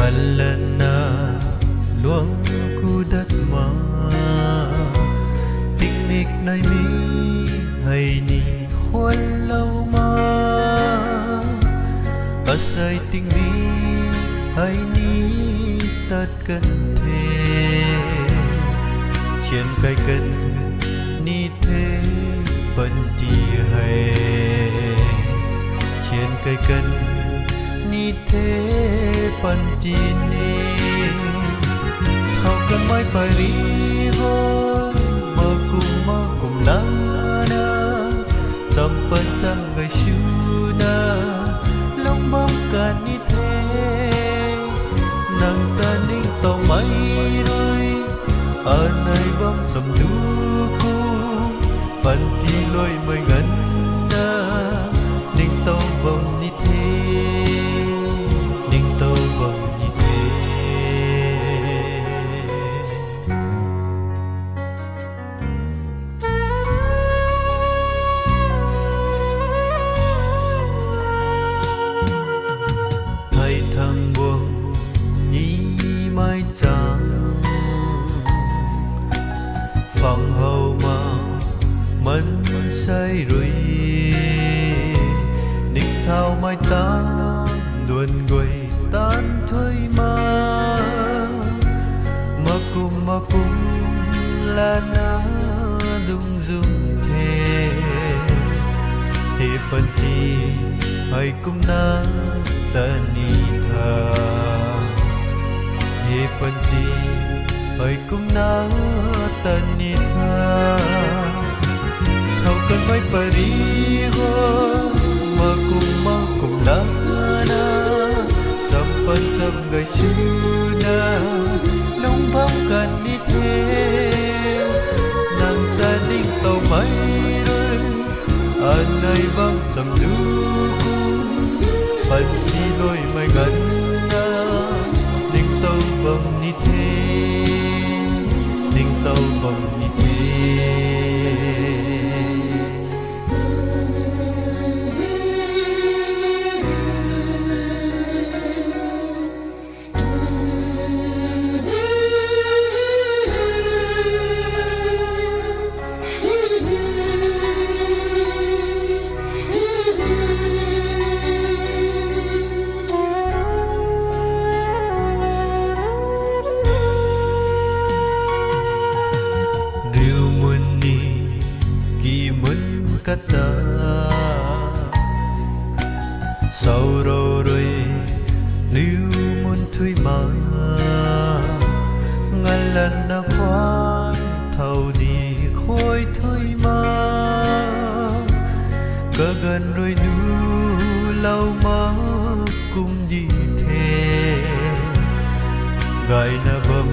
ngàn lần luông cu đất mà tinh mịch nơi mi hay ni khoan lâu mà ở say tinh mi hay ni tất cần thế trên cây cần ni thế bận chi hay trên cây cần ni thế bận chi ni thao cần mai phải đi hôn mơ cùng na na trăm bận trăm ngày xưa na lòng bóng cần ni thế nàng ta ninh tàu máy rồi ở nơi bóng sầm đu cu bận chi lối mới ngân na ninh tàu vòng ni thế ninh tàu vòng ni thế hay thằng buông nhí mai trắng phòng hầu mà mân say rồi ninh thao mai ta luôn quay tan thôi mà cùng là na dung dung thế thì phần chi hay cũng na ta ni tha thì phần chi hay cũng na ta ni tha thao cần mai phải đi mơ cùng lá na trăm phần trăm ngày xưa na nóng bóng cần đi theo nàng ta ninh tàu máy rồi ở nơi vắng sầm nước phần chi lối mai ngân na ninh tàu vòng đi thế ninh tàu vòng đi thế kata sau rồi lưu muốn thui mà ngàn lần đã khoan thầu đi khôi thôi mà cơ gần rồi nu lâu mà cùng đi thế gai na bầm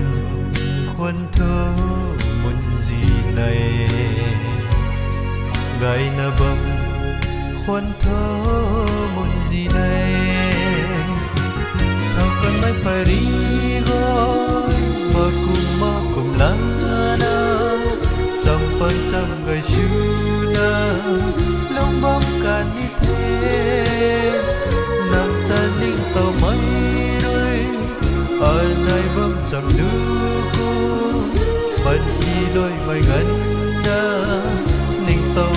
khuôn thơ muốn gì này gai na bầm khuôn thơ muốn gì này thao cần mai phải đi gói mơ cùng lá na trăm phần trăm ngày xưa na lòng bóng cần như thế nàng ta ninh tàu máy rồi ở nơi bóng trăm nước bận chi đôi mây ngân na ninh tàu